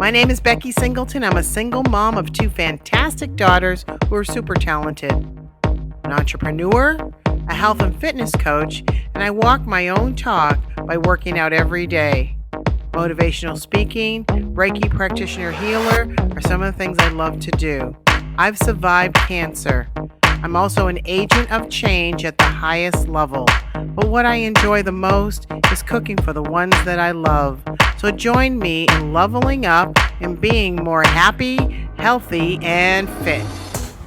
My name is Becky Singleton. I'm a single mom of 2 fantastic daughters who are super talented. An entrepreneur, a health and fitness coach, and I walk my own talk by working out every day. Motivational speaking, Reiki practitioner healer are some of the things I love to do. I've survived cancer. I'm also an agent of change at the highest level. But what I enjoy the most is cooking for the ones that I love. So join me in leveling up and being more happy, healthy, and fit.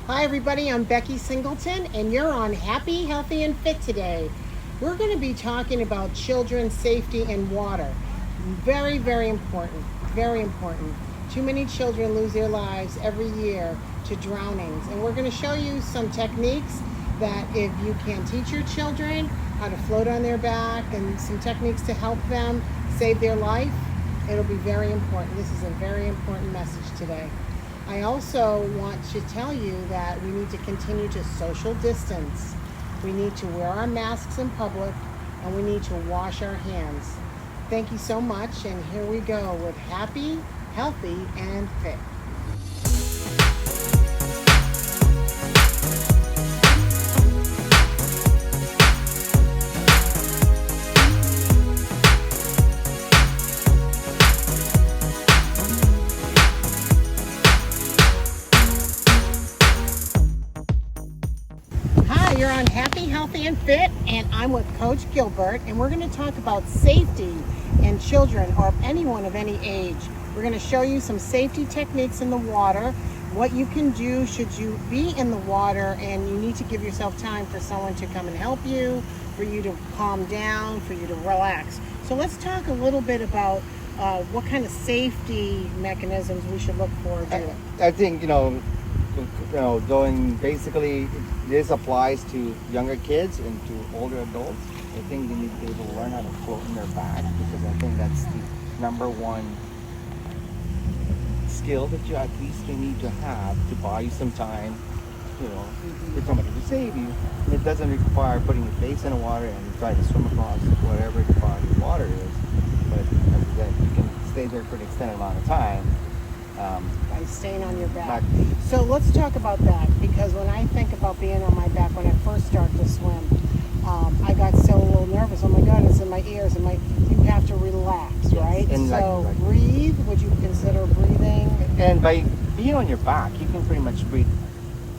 Hi everybody, I'm Becky Singleton and you're on Happy, Healthy, and Fit today. We're going to be talking about children's safety and water. Very, very important. Very important. Too many children lose their lives every year to drownings. And we're going to show you some techniques that if you can teach your children how to float on their back and some techniques to help them save their life, it'll be very important. This is a very important message today. I also want to tell you that we need to continue to social distance. We need to wear our masks in public and we need to wash our hands. Thank you so much, and here we go with Happy, Healthy, and Fit. You're on Happy, Healthy, and Fit, and I'm with Coach Gilbert, and we're going to talk about safety in children or anyone of any age. We're going to show you some safety techniques in the water, what you can do should you be in the water and you need to give yourself time for someone to come and help you, for you to calm down, for you to relax. So let's talk a little bit about what kind of safety mechanisms we should look for doing. I think, doing basically this applies to younger kids and to older adults. I think they need to be able to learn how to float in their back, because I think that's the number one skill that you at least need to have to buy you some time, for somebody to save you. And it doesn't require putting your face in the water and try to swim across whatever the body of water is. But as I said, you can stay there for an extended amount of time. By staying on your back. So let's talk about that, because when I think about being on my back when I first started to swim, I got so a little nervous. Oh my God, it's in my ears. And you have to relax, right? And so breathe. Would you consider breathing? And by being on your back, you can pretty much breathe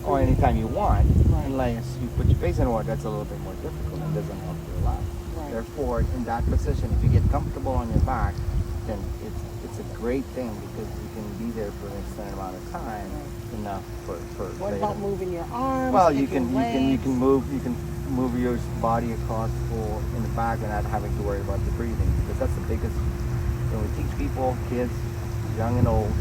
or anytime you want. Right. Unless you put your face in the water, that's a little bit more difficult and doesn't help you relax. Right. Therefore, in that position, if you get comfortable on your back, then it's a great thing, because you can be there for an extended amount of time, enough for what about moving your arms? Well, you can move your body across the pool in the back and not having to worry about the breathing, because that's the biggest. When we teach people, kids, young and old,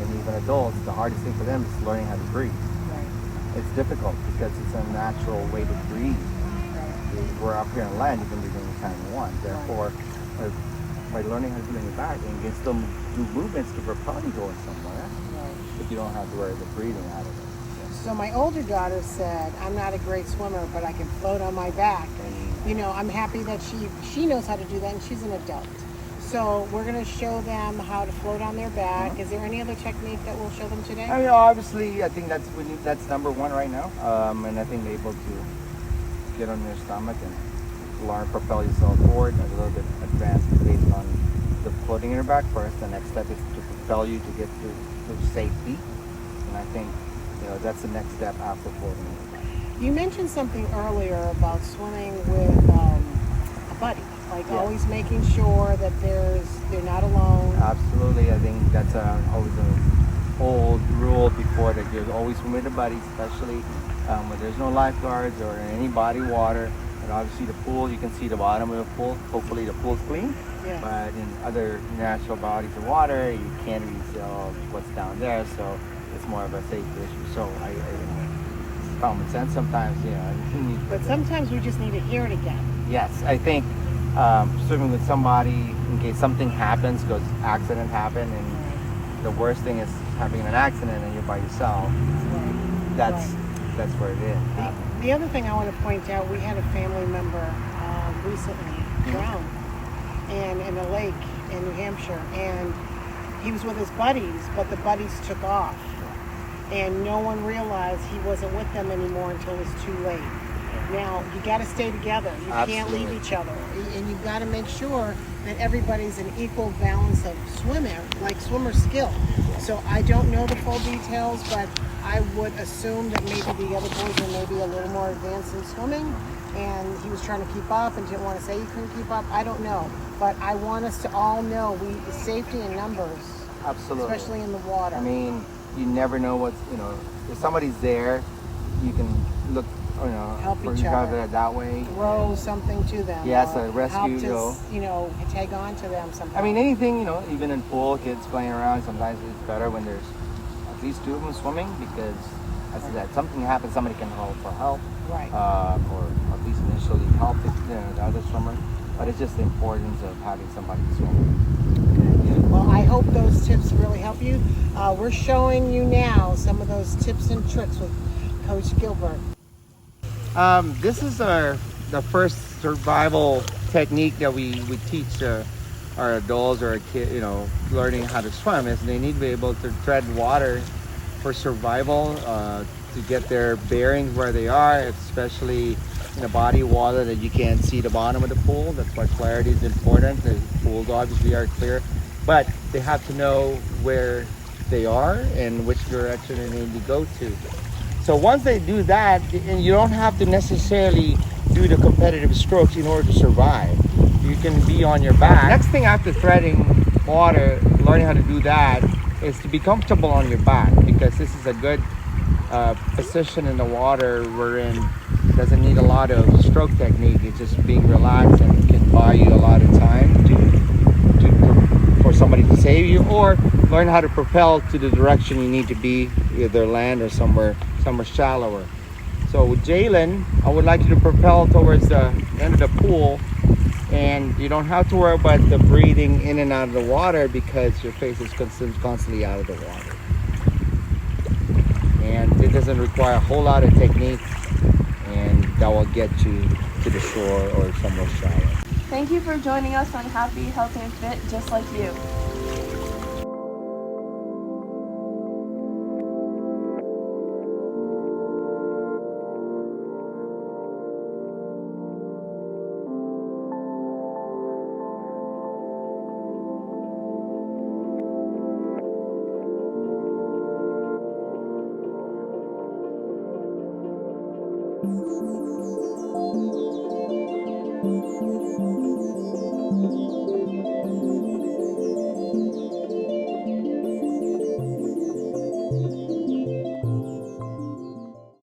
and even adults, the hardest thing for them is learning how to breathe. Right. It's difficult because it's a natural way to breathe. Right. We're up here on land, you can breathe anytime you want. Therefore, by learning how to do it in your back, and you can still do movements to propel you going somewhere, but you don't have to worry about breathing out of it. So my older daughter said, I'm not a great swimmer, but I can float on my back. And, I'm happy that she knows how to do that, and she's an adult. So we're going to show them how to float on their back. Mm-hmm. Is there any other technique that we'll show them today? I mean, obviously, I think that's number one right now. And I think they're able to get on their stomach and learn to propel yourself forward. A little bit advanced based on the floating in your back first. The next step is to propel you to get to safety. And I think that's the next step after floating in your back. You mentioned something earlier about swimming with a buddy. Always making sure that they're not alone. Absolutely. I think that's always an old rule before, that you're always swim with a buddy, especially when there's no lifeguards or any body water. And obviously the pool, you can see the bottom of the pool. Hopefully the pool's clean. Yeah. But in other natural bodies of water, you can't really see what's down there. So it's more of a safety issue. So it's common sense sometimes, But sometimes we just need to hear it again. Yes, I think swimming with somebody in case something happens, because accident happened, and the worst thing is having an accident and you're by yourself. That's where it is. The other thing I want to point out, we had a family member recently drown and in a lake in New Hampshire, and he was with his buddies, but the buddies took off. And no one realized he wasn't with them anymore until it was too late. Now, you got to stay together. You can't leave each other. And you've got to make sure that everybody's an equal balance of swimming, like swimmer skill. So I don't know the full details, but I would assume that maybe the other boys were maybe a little more advanced in swimming, and he was trying to keep up and didn't want to say he couldn't keep up. I don't know. But I want us to all know safety in numbers. Absolutely. Especially in the water. I mean, you never know what's, if somebody's there, you can look, help for each each other that way. Throw something to them. Yes, a rescue. Help to, tag on to them sometimes. I mean, anything, even in pool, kids playing around, sometimes it's better when there's at least two of them swimming, because as I said, something happens, somebody can call for help. Right. Or at least initially help the other swimmer. But it's just the importance of having somebody to swim. Well, I hope those tips really help you. We're showing you now some of those tips and tricks with Coach Gilbert. This is the first survival technique that we teach our adults or our kids, learning how to swim, is they need to be able to tread water for survival, to get their bearings where they are, especially in a body of water that you can't see the bottom of the pool. That's why clarity is important. The pools obviously are clear, but they have to know where they are and which direction they need to go to. So once they do that, and you don't have to necessarily do the competitive strokes in order to survive. You can be on your back. Next thing after threading water, learning how to do that, is to be comfortable on your back, because this is a good position in the water wherein it doesn't need a lot of stroke technique. It's just being relaxed, and it can buy you a lot of time for somebody to save you, or learn how to propel to the direction you need to be, either land or somewhere shallower. So with Jalen, I would like you to propel towards the end of the pool, and you don't have to worry about the breathing in and out of the water, because your face is constantly out of the water. And it doesn't require a whole lot of technique, and that will get you to the shore or somewhere shallow. Thank you for joining us on Happy, Healthy, and Fit, Just Like You.